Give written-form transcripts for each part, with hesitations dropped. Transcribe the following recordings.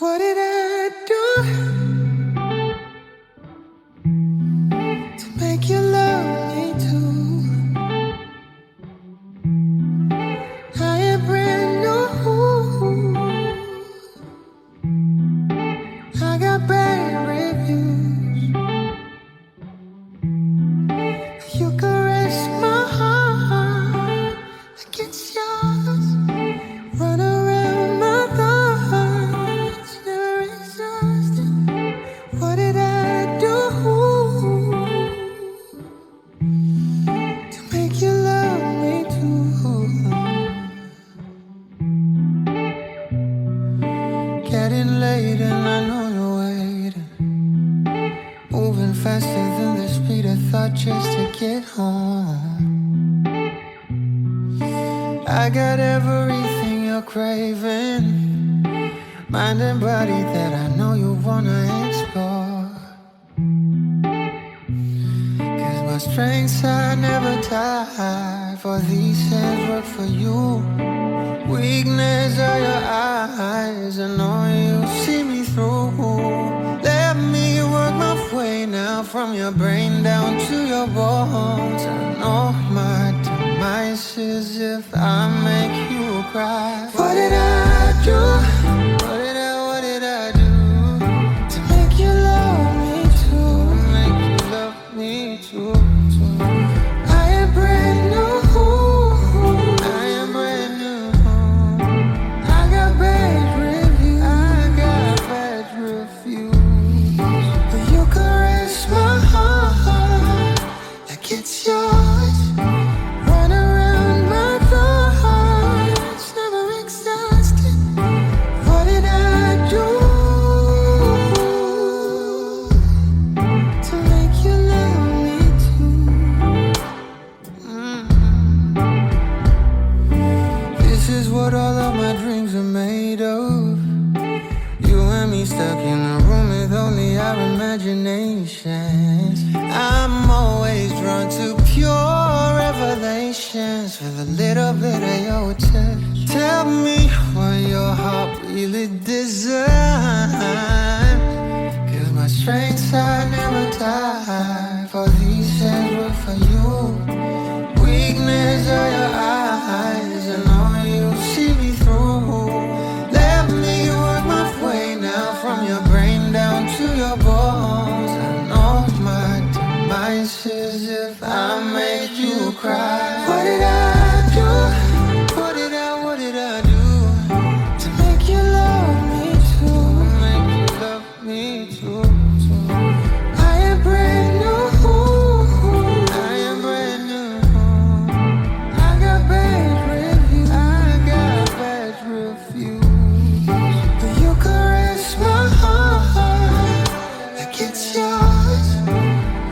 What did I do to make you love me too? I am brand new. I got bad reviews. You caress my heart like it's yours. Run around my thoughts, never exhausted. What did I do to make you love me too? Getting late and I know you're waiting. Moving faster than the speed I thought just to get home. I got everything you're craving, mind and body that I know you wanna explore. Cause my strengths I never tie, for these hands work for you. Weakness are your eyes, I know you see me through. Let me work my way now from your brain down to your bones. I know my demise is if I make you cry. What did I do? What did I do to make you love me too? Make you love me too. I am brand new. I am brand new. I got bad reviews. I got bad reviews. But you caress my heart like it's yours. Run around my thoughts, never exhausted. What did I do to make you love me too? This is what all of my dreams are made of. You and me stuck in a room with only our imaginations. I'm always drawn to pure revelations with a little bit of your touch. Tell me what your heart really designed. Cause my strengths I never tie, for these hands work for you. Weakness are your eyes, I know you see me through. Let me work my way now from your brain down to your bones. I know my demise is if I make you cry. What did I do? What did I do to make you love me too? Make you love me too. I am brand new. I am brand new. I got bad reviews. I got bad reviews. But you caress my heart like it's yours.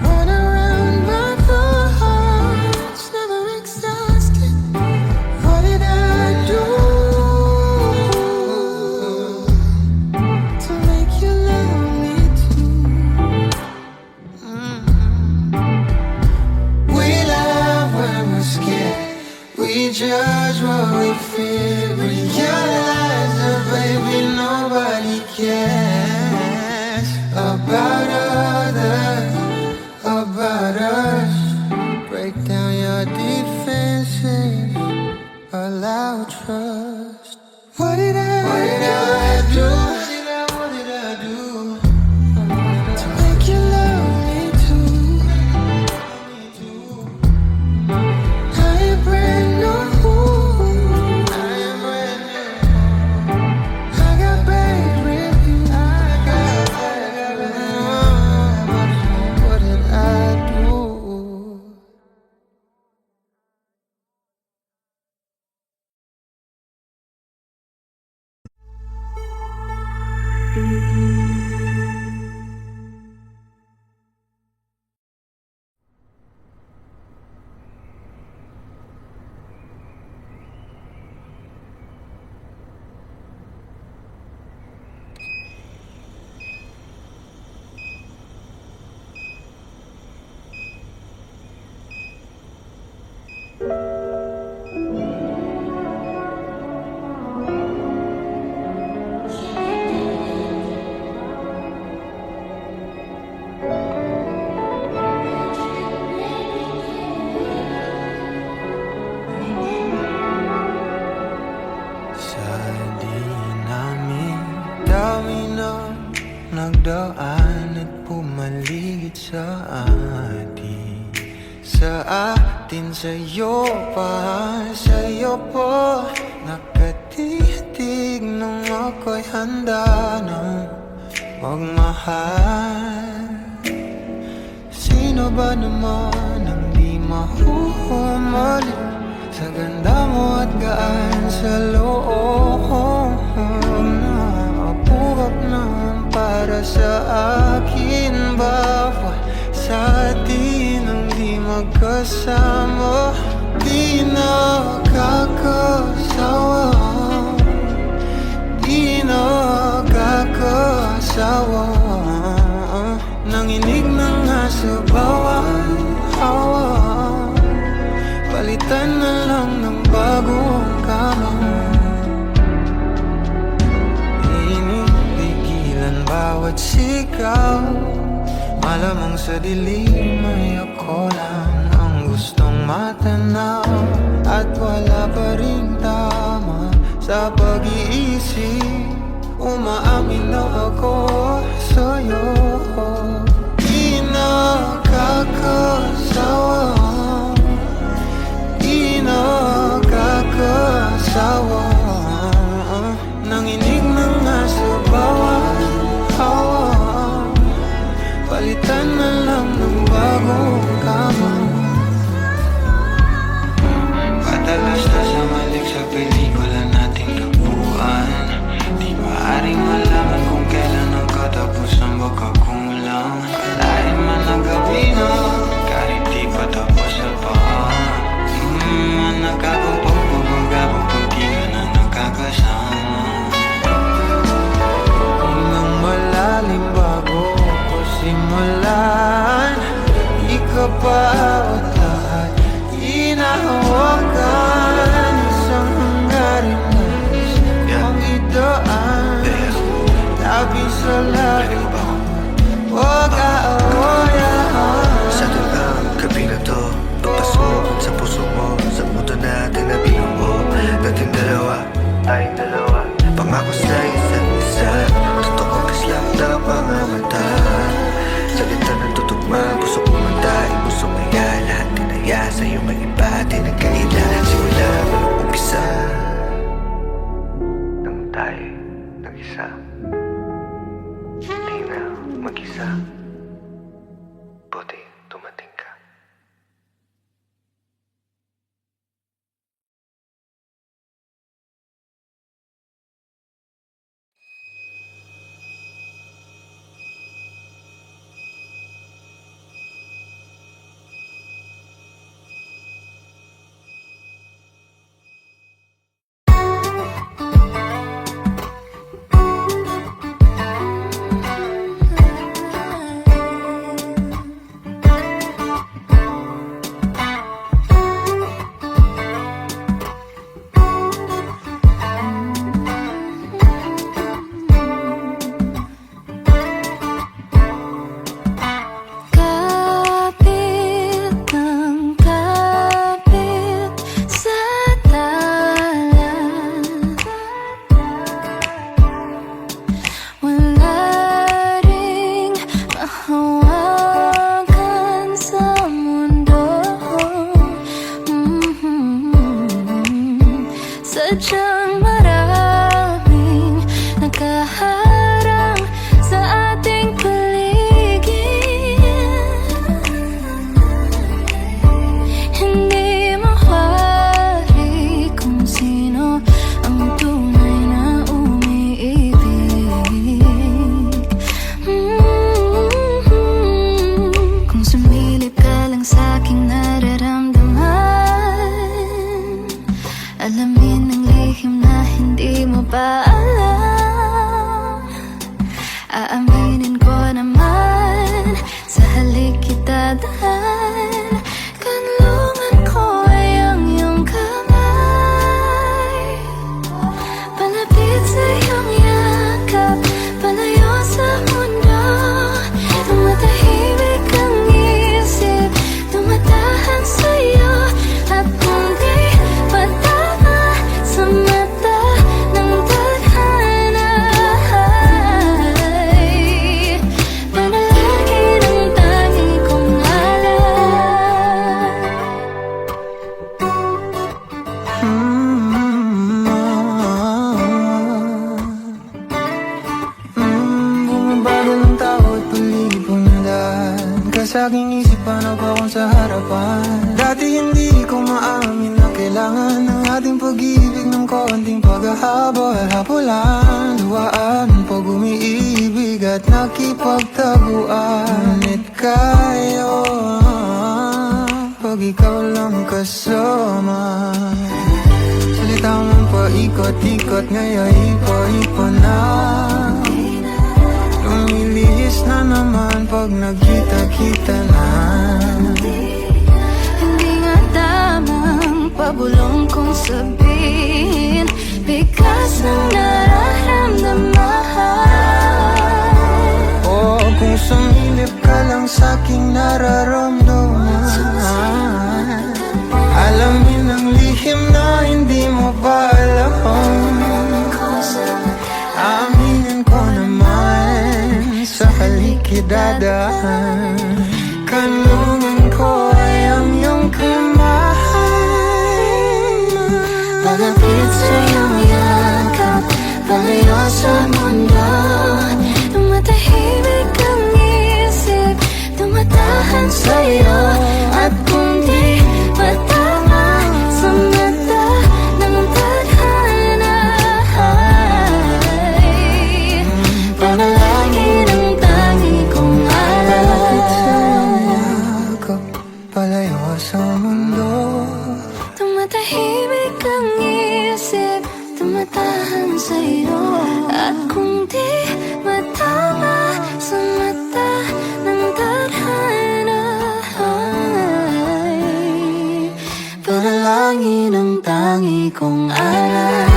Run around my thoughts, never exhausted. What did I do to make you love me too? We laugh when we're scared. We judge what we fear. Realize that baby nobody cares about others, about us. Break down your defenses, allow trust. What did I do? What did I do to make you love me too? I am brand new. I am brand new. I got bad reviews. I got bad reviews. What did I do? nagdaan at pumaligid sa atin. Sa atin, sa'yo pa, sa'yo po nakatitig nung ako'y handa ng magmahal. Sino ba naman ang di mahuhumalit sa ganda mo at gaan sa loob na abuhak naman para sa akin. Bawat sa atin ang di magkasama, di nakakasawa, di nakakasawa. Nanginig na nga sa bawat hawa, palitan na lang ng bagong kama. Inipigilan bawat sigaw, malamang sa dilim ay ako lang ang gustong matanaw. At wala pa rin tama sa pag-iisip, umaamin na ako sa'yo. Di nakakasawa, di nakakasawa. Nanginig na nga sa bawat hawa, palitan na lang ng bagong kama. Padalas na sa malik sa pelikula nating tagpuan, di maaaring malaman kung kailan ang katapusan baka kumulang. Lain man ang gabi na, kahit di pa tapos sa paan. Nakakapag pabagabag pag di ka na nakakasama. Unang malalim bago ko simulan, di ka pa at lahat inahawakan. Isang hanggarin nais ang idaan, labi sa labi, huwag aawayan. Sa tulang gabi na to, pagpasok sa puso mo, sa mundo natin na binuo, dating dalawa, tayong dalawa, pangako sa isa't isa, totoo kislap ng mga mata. Salita ng tutugma, puso kumanta, ipuso maya, lahat tinaya sa'yo mag-iba, di nagkaila. Simula walang umpisa, nang tayo nag-isa, di na mag-isa. Buti tumating ka. sa aking isip, paano ba kung sa harapan? Dati hindi ko maamin na kailangan ng ating pag-ibig ng konting paghahabol. Hapulan, duwaan, pag umiibig at nakipagtaguan. Ngunit kayo, pag ikaw lang kasama. Salita mong paikot-ikot, ngayon ipo-ipo na. Lumilihis na naman pag nagkita-kita na. Hindi nga tamang pabulong kong sabihin, bigas ng nararamdaman. Oh, kung sumilip ka lang sa'king nararamdaman, alamin ang lihim na hindi mo pa alam. Aminin ko naman sa halikidadahan. Kanungan ko ay ang iyong kamay. Pagapit sa iyong yakap, palayo sa mundo. Tumatahimik ang isip, tumatahan sa'yo. At kung di matama sa mata ng tadhana, ay panalangin ang tangi kong alay. Yakap, palayo sa mundo. Tumatahimik ang isip, tumatahan sa'yo. At kung di matama sa mata ng tadhana, ay panalangin ang tangi kong alay.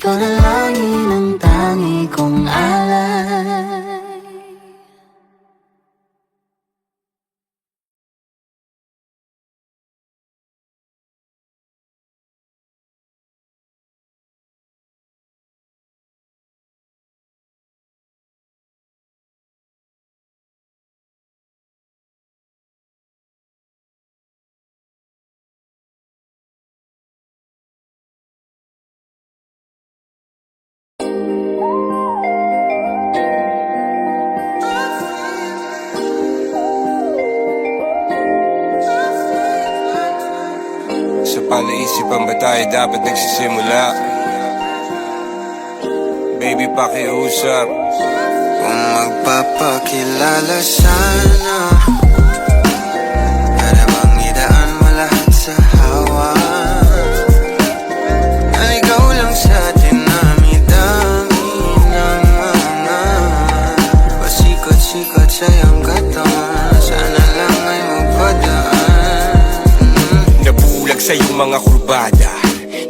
Panalangin ang tangi kong alay. Sa palaisipan ba tayo dapat nagsisimula? Baby, pakiusap. Kung magpapakilala sana, para bang idaan mo lahat sa hawa, na ikaw lang sa dinami-dami ng mga pasikot-sikot sa iyong katawan. Sana lang ay magpadaan. Nabulag sa iyong mga kurbada,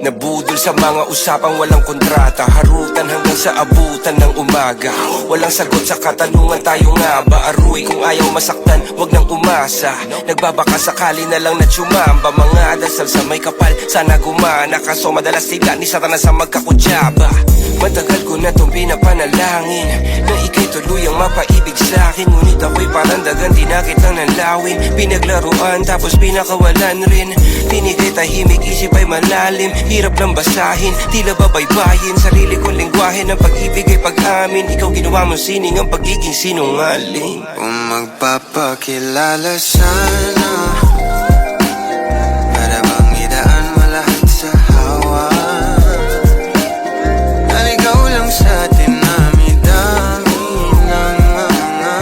nabudol sa mga usapang walang kontrata. Harutan hanggang sa abutan ng umaga. Walang sagot sa katanungan, tayo nga ba aruy? Kung ayaw masaktan, wag nang umasa. Nagbabaka sakali na lang na tsumamba. Mga dasal sa may kapal, sana gumana. Kaso madalas sila ni Satanas sa magkakutsaba. Matagal ko na itong pinapanalangin na ika'y tuluyang mapaibig sa'kin. Ngunit ako'y parang dagan, di na kitang nanlawin. Pinaglaruan tapos pinakawalan rin. Tinigay tahimik, isip ay malalim. Hirap lang basahin, tila babaybayin. Sarili kong lingwahe ng pag-ibig ay pag-amin. Ikaw ginawa mong sining ang pagiging sinungaling. Kung magpapakilala sana, para bang idaan mo lahat sa hawa, na ikaw lang sa dinami-dami ng mga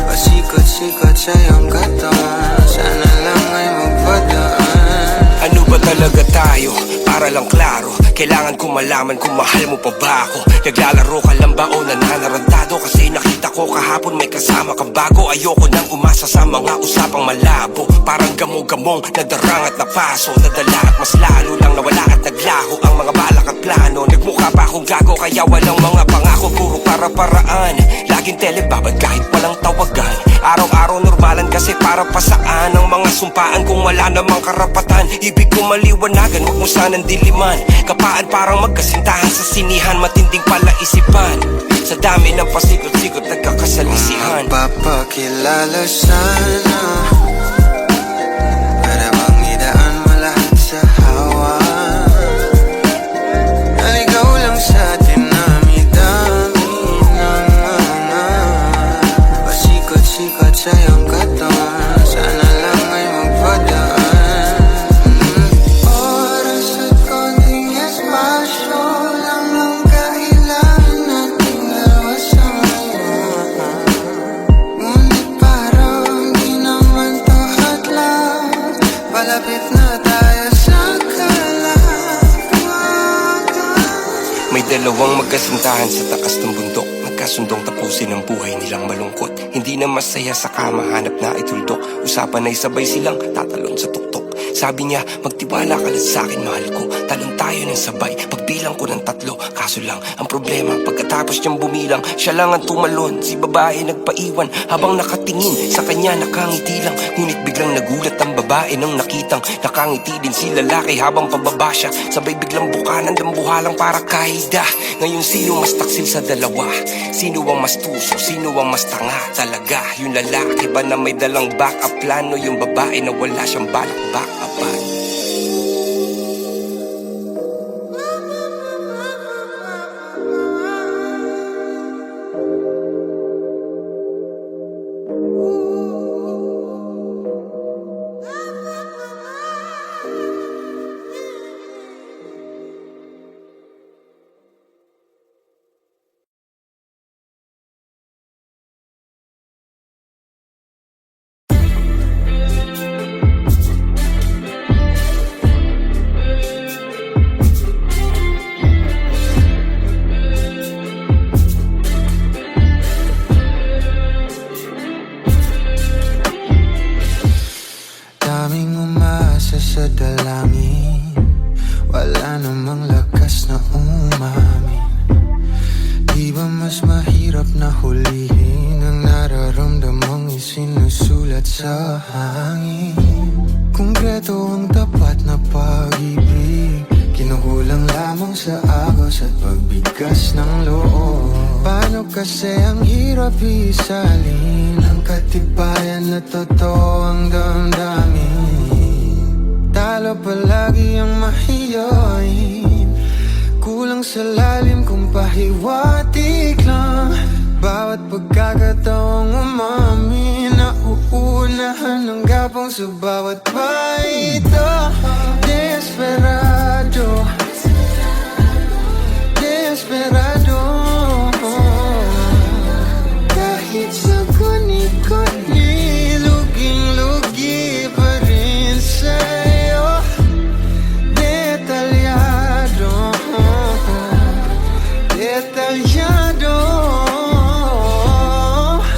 pasikot-sikot sa iyong katawan. Sana lang ay magpadaan. Ano ba talaga tayo? Para lang klaro, kailangan ko malaman kung mahal mo pa ba ako. Naglalaro ka lang ba o nananarantado? Kasi nakita ko kahapon may kasama kang bago. Ayoko nang umasa sa mga usapang malabo. Parang gamo-gamong nadarang at napaso, nadala at mas lalo lang nawala at naglaho ang mga balak at plano. Nagmukha pa akong gago kaya walang mga pangako, puro para-paraan. Laging telebabad kahit walang tawagan. Araw-araw normalan kasi para para pa saan ang mga sumpaan kung wala namang karapatan. Ibig ko maliwanagan, huwag mo sanang diliman. Kapaan parang magkasintahan sa sinihan, matinding palaisipan. Sa dami ng pasikot-sikot nagkakasalisihan. Papakilala sana, para bang idaan mo lahat sa hawa. Naligaw lang sa dinami-dami ng mga pasikot-sikot sa iyong katawan. Sana lang ay magpadaan. Oras at konting espasyo lang ang kailangan nating dalawa sa ngayon. Ngunit parang di naman to hadlang, palapit na tayo sa kalawakan. May dalawang magkasintahan sa takas ng bundok, nagkasundong tapusin ang buhay nilang malungkot. Hindi na masaya sa kama, hanap na ituldok. Usapan ay sabay silang tatalon sa tuktok. Sabi niya, magtiwala ka lang sa'kin, mahal ko. Talon tayo ng sabay, pagbilang ko ng 3. Kaso lang, ang problema, pagkatapos niyang bumilang, siya lang ang tumalon. Si babae nagpaiwan, habang nakatingin sa kanya nakangiti lang. Ngunit biglang nagulat ang babae nang nakitang nakangiti din si lalaki habang pababa siya. Sabay biglang bukanan ng buhalang para kaida. Ngayon sino mas taksil sa dalawa? Sino ang mas tuso? Sino ang mas tanga talaga? Yung lalaki ba na may dalang backup plano? Yung babae na wala siyang balak backupan? Daming umasa sa dalangin, wala namang lakas na umamin. Di ba mas mahirap na hulihin ang nararamdamang isinusulat sa hangin? Konkreto ang tapat na pag-ibig, kinukulang lamang sa agos at pagbigas ng loob. Paano kasi ang hirap isalin ang katibayan na totoo ang damdamin? Talo palagi ang mahiyain, kulang sa lalim kung pahiwatig lang. Bawat pagkakataong umamin, nauunahan ng gapong sa bawat baito. Desperado, desperado, kahit sa kuni-kuni, luging-lugi pa rin sa'yo. Detalyado, detalyado,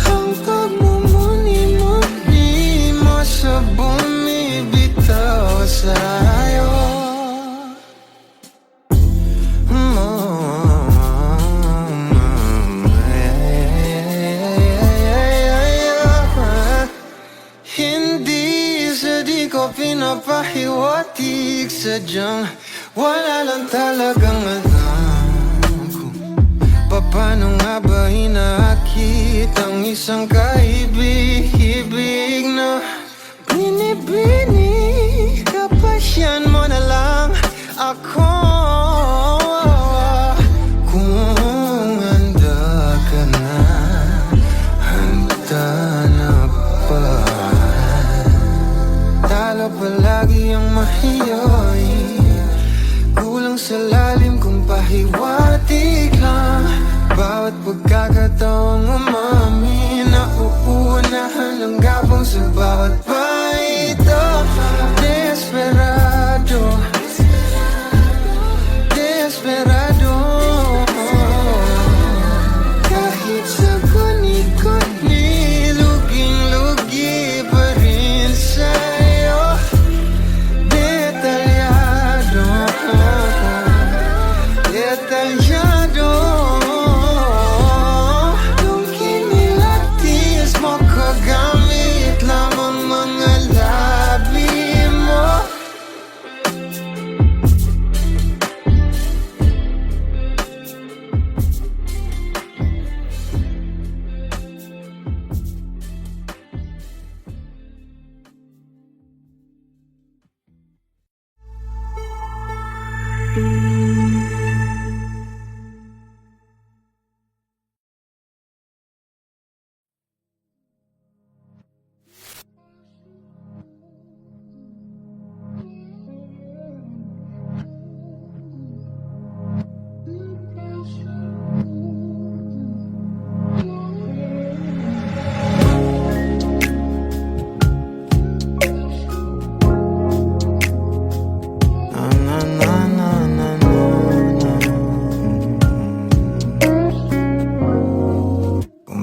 ang pagmumuni-muni mo sa bumibitaw sa'yo. Hindi sa di ko pinapahiwatig, sadyang wala lang talagang alam kung paano nga ba hinahakit ang isang kaibig-ibig na binibini. Kapasyan mo na lang ako kung handa ka na, handa na ba? Talo palagi ang mahiyain, kulang sa lalim kung pahiwatig lang. Bawat pagkakataong umamin, nauunahan ng gapong sa bawat baito. Desperado, desperado, kahit sa kuni-kuni, luging-lugi pa rin sa'yo. Detalyado, detalyado, yung kinilatis mo kagamit lamang Kung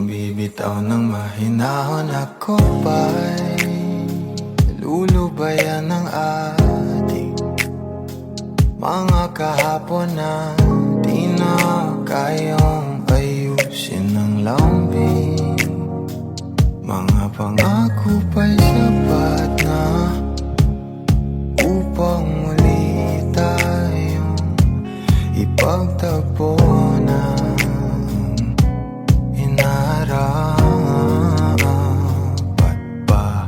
bibitaw ng mahinahon ako ba'y lulubayan ng ating mga kahapon na di na kayang ayusin ng lambing. Mga pangako pa'y sapat na upang muli tayong ipagtagpo na inarapat pa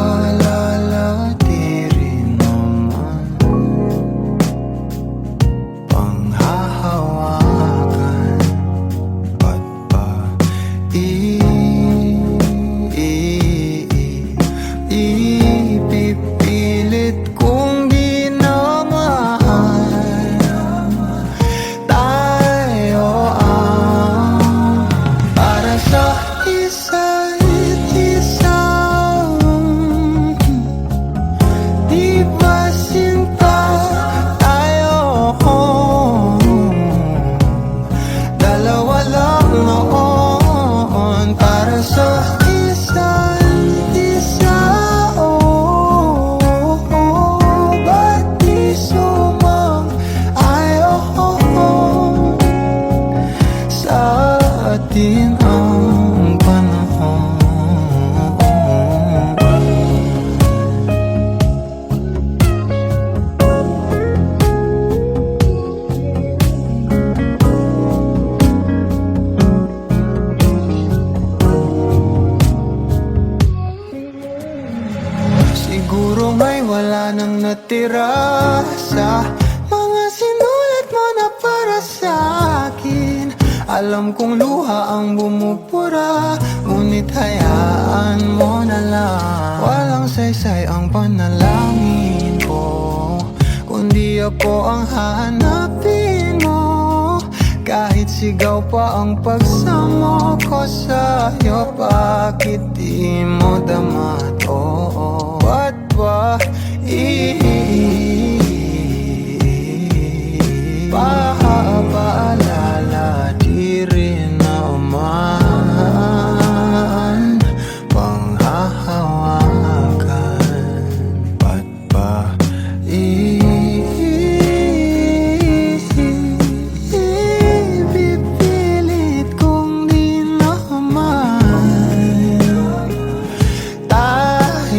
ipapalala di rin naman panghahawakan pat pa ipipilit kong di na mahal tayo ang para sa isa't isa. Di ba sinta tayo? Dalawa lang noon para sa isa't isa. Ba't di sumang-ayon sa atin ang panahon? Siguro may wala nang natira sa mga sinulat mo na para sa akin. Alam kong luha ang bumupura, ngunit hayaan mo na lang. Walang saysay ang panalangin ko, kundi ako ang hahanapin mo. Kahit sigaw pa ang pagsamo ko sa'yo, bakit di mo dama to? Ba't ba paalala di rin naman panghahawakan? Ba't ba ipipilit kong di naman tayo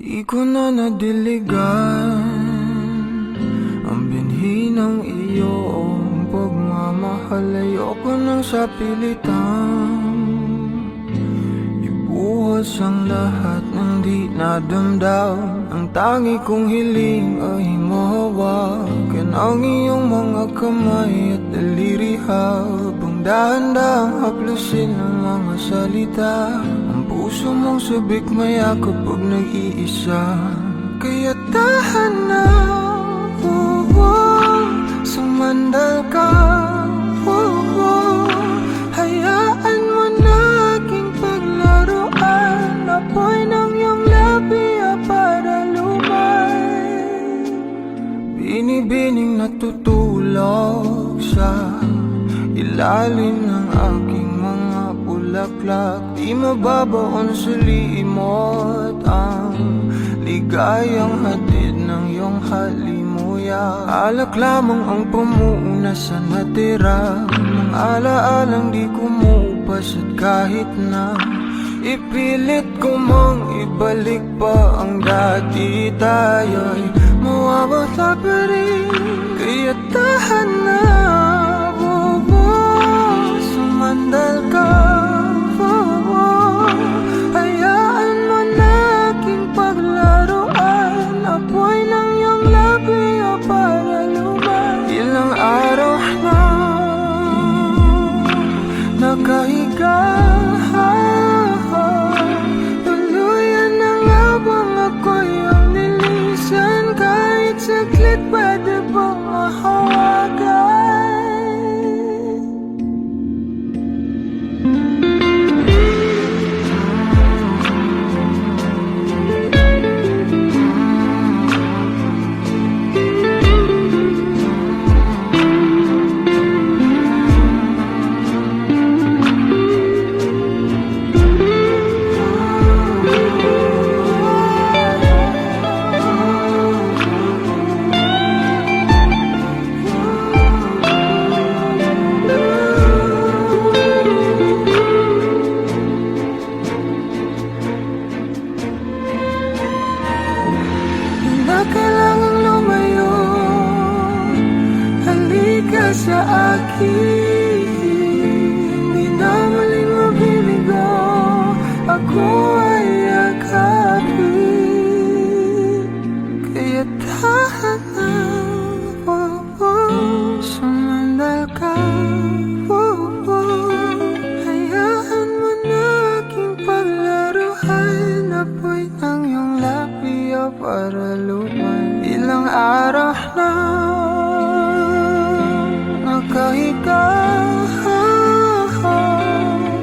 Di ko na nadiligan ang binhi ng iyong pagmamahal. Ayoko nang sa pilitan ibuhos ang lahat ng di nadamdam. Ang tangi kong hiling ay mahawakan ang iyong mga kamay at daliri, habang dahan-dahang haplusin ang mga salita. Ang puso mong sabik mayakap pag nag-iisa. Kaya tahan na, sumandal ka, hayaan mo na aking paglaruan. Apoy ng iyong labi para lumay, binibining natutulog sa ilalim ng aking mga bulaklak. Di mababaon sa limot ang ligayang hatid ng iyong halimuyak. Alak lamang ang pamuuna sa natira ng alaalang di kumupas. At kahit na ipilit ko mang ibalik pa ang dati, tayo'y mawawala pa rin. Kaya tahan na, sumandal ka, hayaan mo na aking paglaruan. Apoy ng iyong labi para lumay. Ilang araw na nakahiga, tuluyan ang habang ako'y ang nilisan. Kahit saglit pwede bang mahawagan? Kailangang lumayo, halika sa akin. Di na muling mabibigo, ako ay yakapin. Kaya tahan na, sumandal ka, hayaan mo na aking paglaruan. Apoy ng iyong labi para lumay. Ilang araw na nakahiga,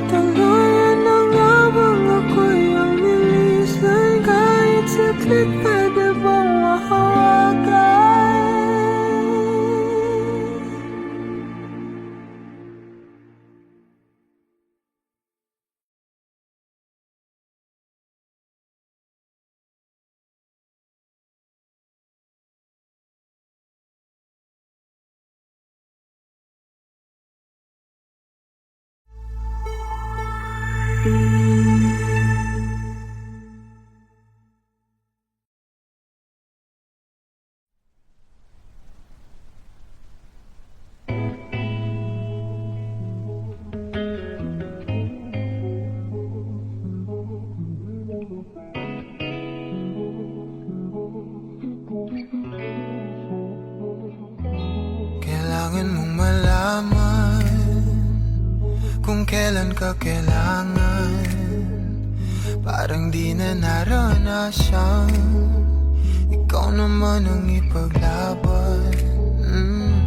tuluyan ang habang ako'y ang nilisan. Kahit saglit pwede bang mahawagan? Kailangan mong malaman kung kailan ka kailangan. Parang di na naranasan, ikaw naman ang ipaglaban.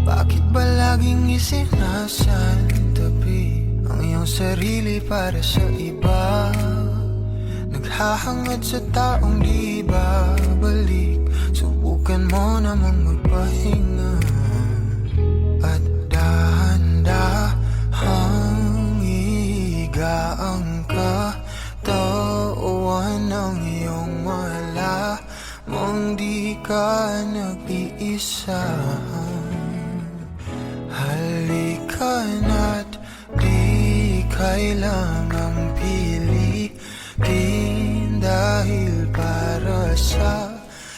Bakit ba laging isinasantabi ang iyong sarili para sa iba? Naghahangad sa taong di babalik. Subukan mo namang magpahinga at dahan-dahang igaang katawan ng iyong malamang di ka nag-iisa. Halika na't di kailangang pilitin, dahil para sa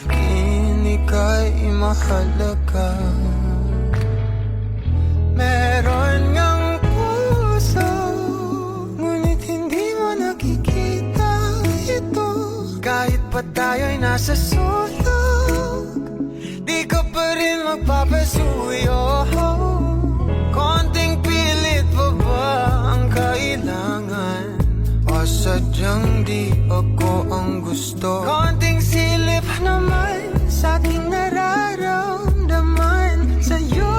akin ika'y mahalaga. Meron ngang puso, ngunit hindi mo nakikita ito. Kahit pa tayo'y nasa sulok, di ka pa rin magpapasuyo. Konting pilit pa ba ang kailangan? O sadyang di ako ang gusto? Konting silip naman sa aking nararamdaman sa'yo.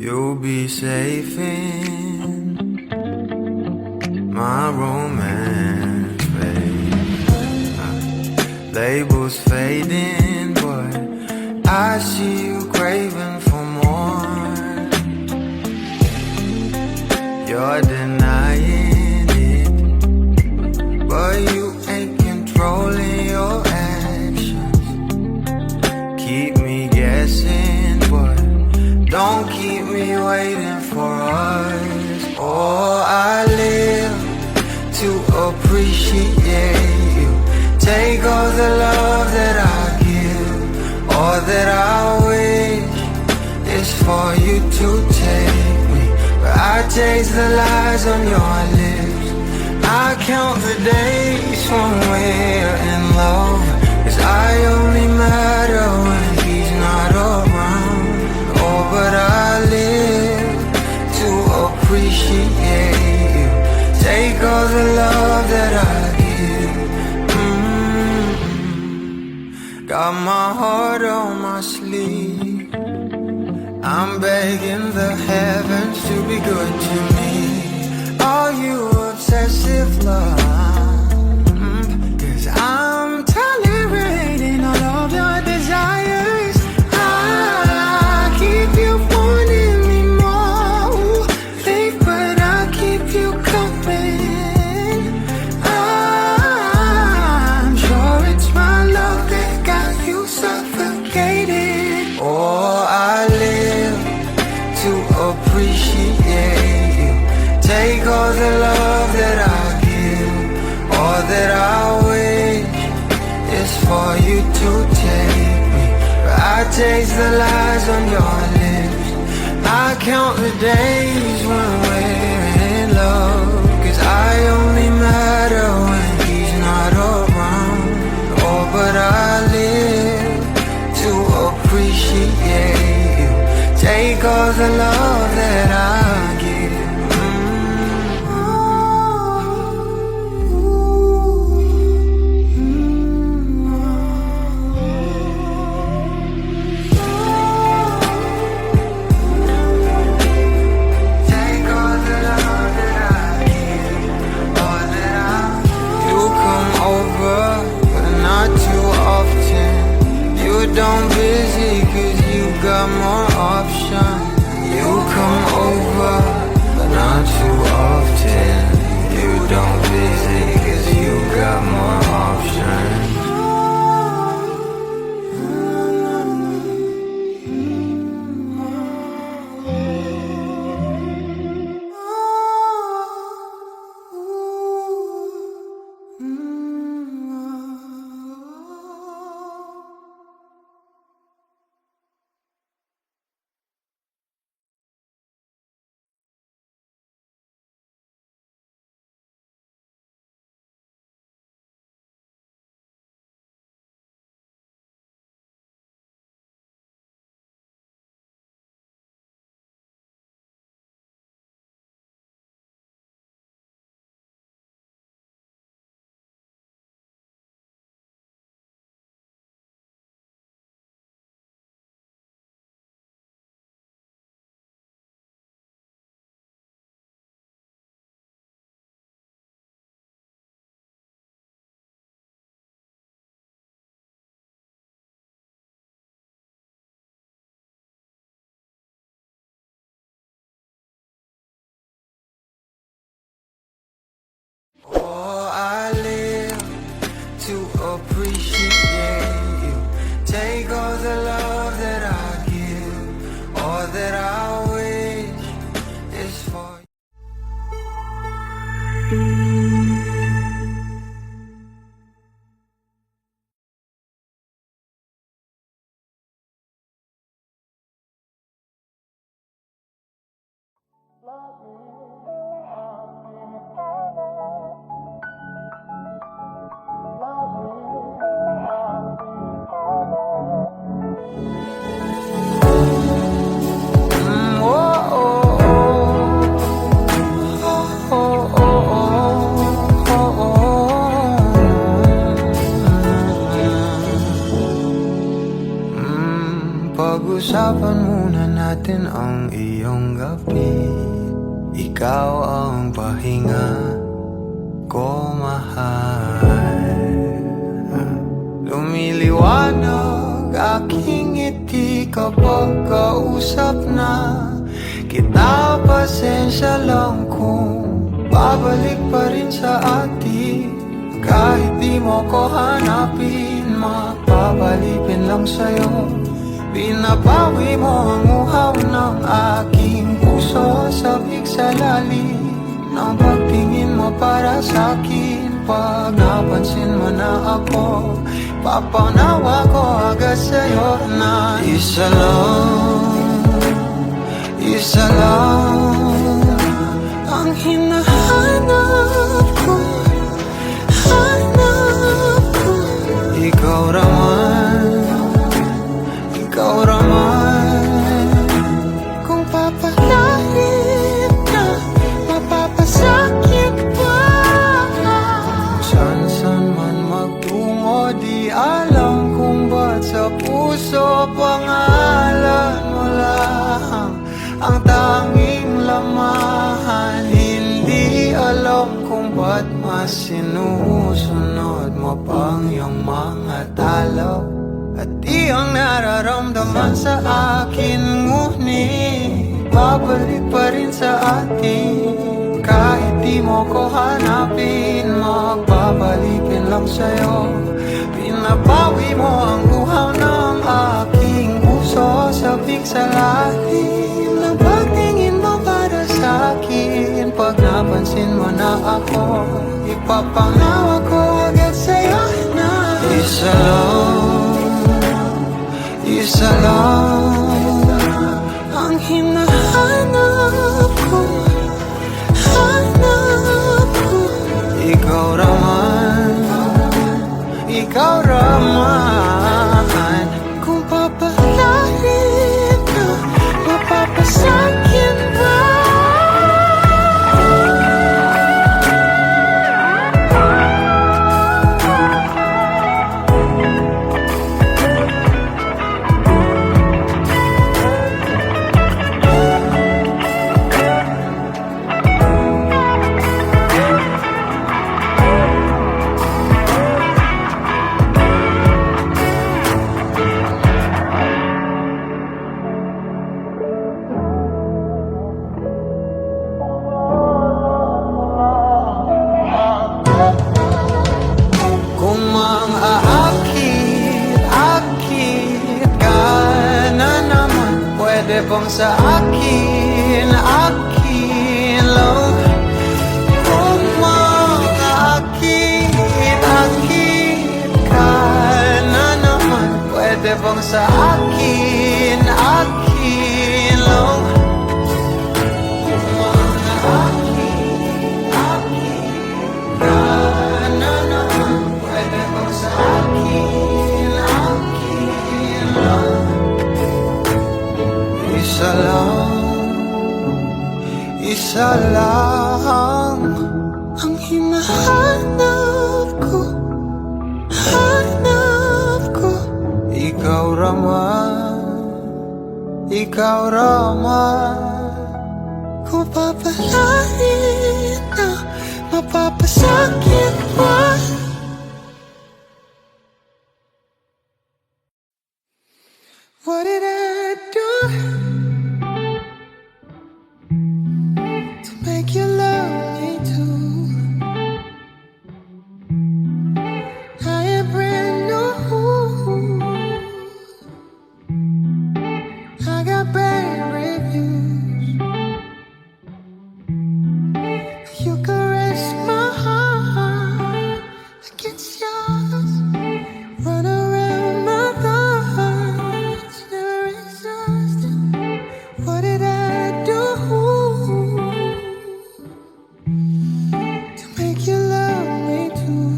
You'll be safe in my romance, babe. Labels fading, but I see you craving for more. You're denying it, but you ain't controlling your actions. Keep me guessing, but don't keep me waiting for us. Oh, I live to appreciate you. Take all the love that I give, all that I wish is for you to take me. But I taste the lies on your lips. I count the days when we're in love, 'cause I only matter when he's not around. Oh, but I live to appreciate you. Take all the love that I give. Got my heart on my sleeve. I'm begging the heavens to be good to me. Are you obsessive love? 'Cause I'm tolerating all of your desires. I keep you wanting me more, babe, but I keep you coming. I'm sure it's my love that got you suffocated. Oh, I live to appreciate you. Take all the love that I give, all that I wish is for you to take me. But I taste the lies on your lips. I count the days when we're in love, 'cause I only matter when he's not around. Oh, but I live to appreciate you. Take all the love that I give. Take all the love that I give, all that I. You come over, but not too often. You don't busy 'cause you got more options. You come over, but not too often. You don't busy 'cause you got more options. Oh, I live to appreciate you. Take all the love that I give, all that I wish is for you. Pag-usapan muna natin ang iyong gabi. Ikaw ang pahinga ko, mahal. Lumiliwanag aking ngiti kapag kausap na kita. Pasensya lang kung babalik pa rin sa atin. Kahit di mo ko hanapin, mapapalipin lang sa'yo. Pinapawi mo ang uhaw ng aking puso, sabik sa lalim ng pagtingin mo para sa'kin. Pag napansin mo na ako, papanawa ko agad sa'yo na isa lang ang hinahanap ko, hanap ko. Ikaw raman, kung papalarin na, mapapasakit pa. San man magtungo, di alam kung ba't sa puso pangalan mo lang ang tanging lamahan. Hindi alam kung ba't mas sinusunod mo pang iyong mga talo. At iyong nararamdaman sa akin, ngunit babalik pa rin sa atin. Kahit di mo ko hanapin, magbabalikin lang sa'yo. Pinabawi mo ang uhaw ng aking puso, sabik sa lalim ng pagtingin mo para sa'kin. Pag napansin mo na ako, ipapanawa ko agad sa'yo na isa lang ang hinahanap ko, hanap ko. Ikaw raman, kung papalarin ka, mapapasakit ba? Bang sa akin lang. Kung makakakit ka na naman, pwede bang sa akin lang. Kung makakakit ka na naman, pwede bang sa akin lang. Isa lang ang hinahanap ko, hanap ko. Ikaw raman, kung papalarin na, mapapasakit pa. What did I do to make you love me too? I am brand new, I got bad reviews. You caress my heart against yours, run around my thoughts, never exhausted. What did I do to make you love me too?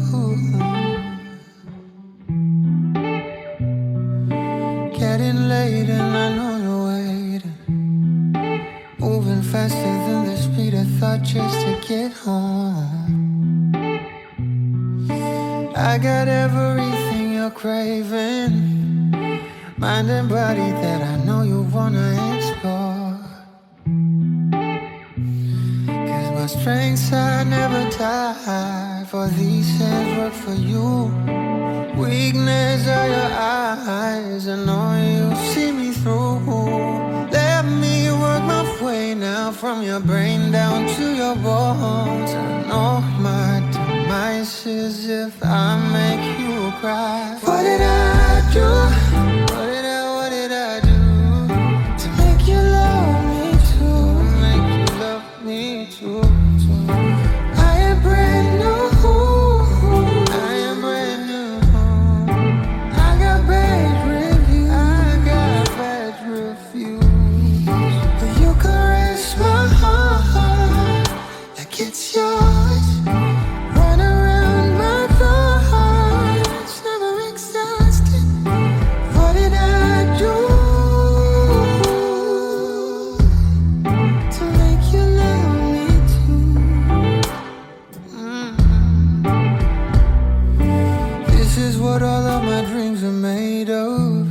Getting late and I know you're waiting, moving faster than the speed I thought just to get home. I got everything you're craving, mind and body that I know you wanna explore. Cause my strengths I never die, for these hands work for you. Weakness are your eyes, I know you see me through. Let me work my way now, from your brain down to your bones. I know my demise is if I make you cry. What did I do? What did I do to make you love me too? Make you love me too. I am brand new. This is what all of my dreams are made of.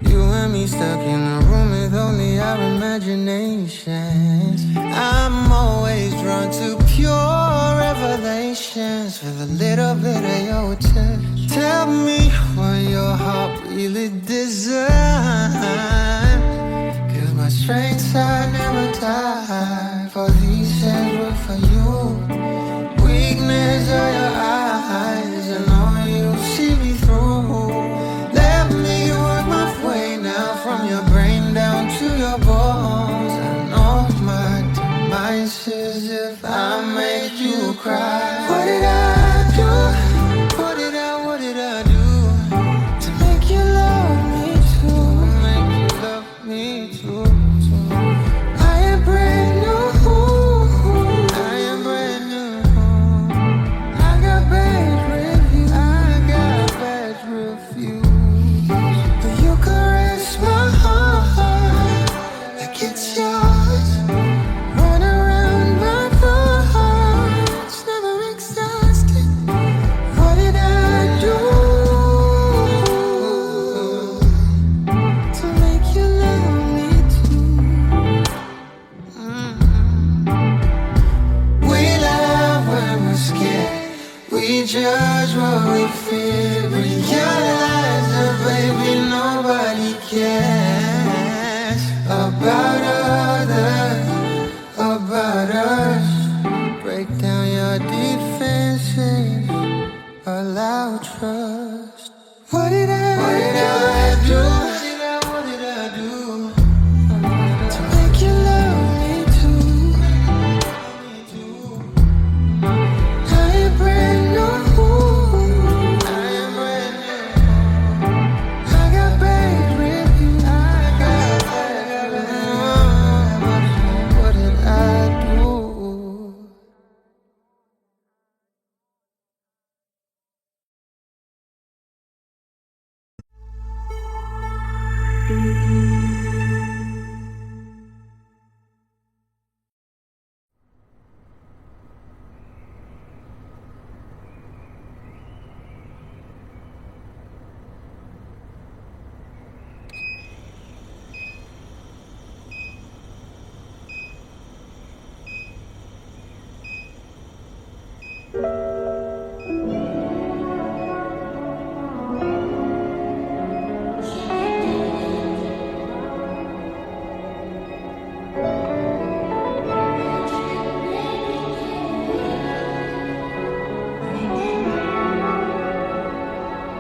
You and me stuck in a room with only our imaginations. I'm always drawn to pure revelations with a little bit of your touch. Tell me what your heart really designed. Cause my strength side never die. For these hands were for you. Weakness of your eyes, I know you see me through. Let me work my way now from your brain down to your bones. I know my demise is if I make you cry. What did I do? What did I do to make you love me too? Make you love me too. I am brand new. I am brand new. I got bad reviews. I got bad reviews. But you caress my heart like it's yours. Run around my thoughts, never exhausted. What did I do to make you love me too? We laugh when we're scared. We judge what we feel. Realize that baby nobody cares about others, about us. Break down your defenses, allow trust. What did I do? What did I do to make you love me too? I am brand new. I am brand new. I got bad reviews. I got bad reviews. What did I do?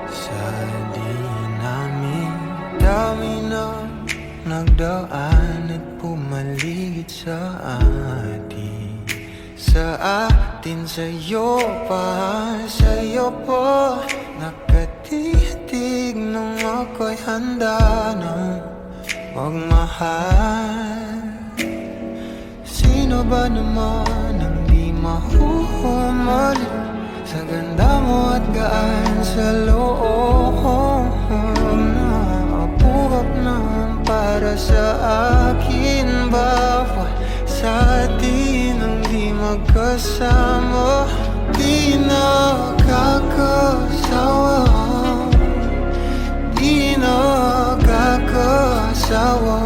Sa di namin dami ng nagdaan at pumaligid sa atin. Sa atin, sa'yo po nakatitig nung ako'y handa ng magmahal. Sino ba naman ang di mahuhumali sa ganda mo at gaan sa loob na apuhap naman para sa akin. Bawat sa atin ang di magkasama, di nakakasawa, di nakakasawa.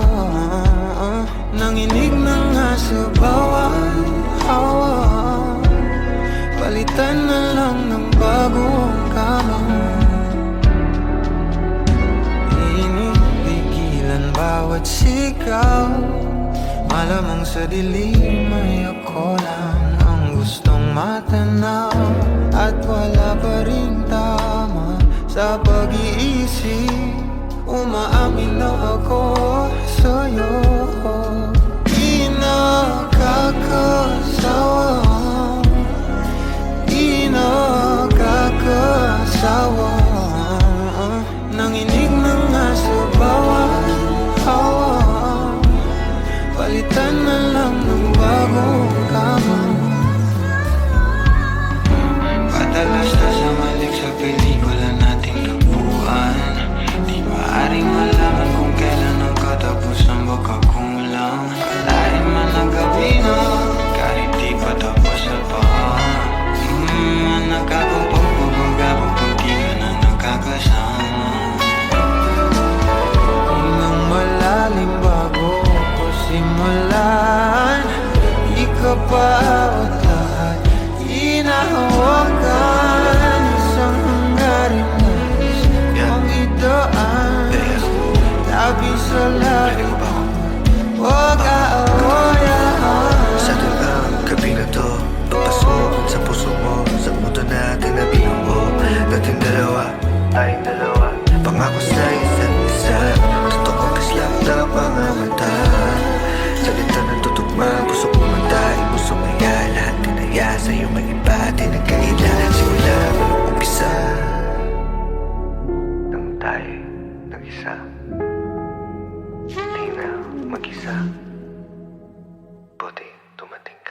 Nanginig na nga sa bawat hawa, palitan na lang ng bagong kama. Inipigilan bawat sigaw, malamang sa dilim ay ako lang ang gustong matanaw. At wala pa rin tama sa pag-iisip, umaamin na ako sa'yo. Di nakakasawa, di nakakasawa. Nanginig na nga sa bawat hawa, palitan na lang ng bagong kama. Padalas na sa malik sa pelikula nating kabuuan. Di maaaring malaman kung kailan ang katapusan, baka kulang. Kalain man ang gabi na, kahit di pa tapos sa paa. Nakakapagpapagabang pagtingan sa'yo may iba di nagkaila. Simula walang umpisa nang tayo nag-isa. Di na mag-isa, buti dumating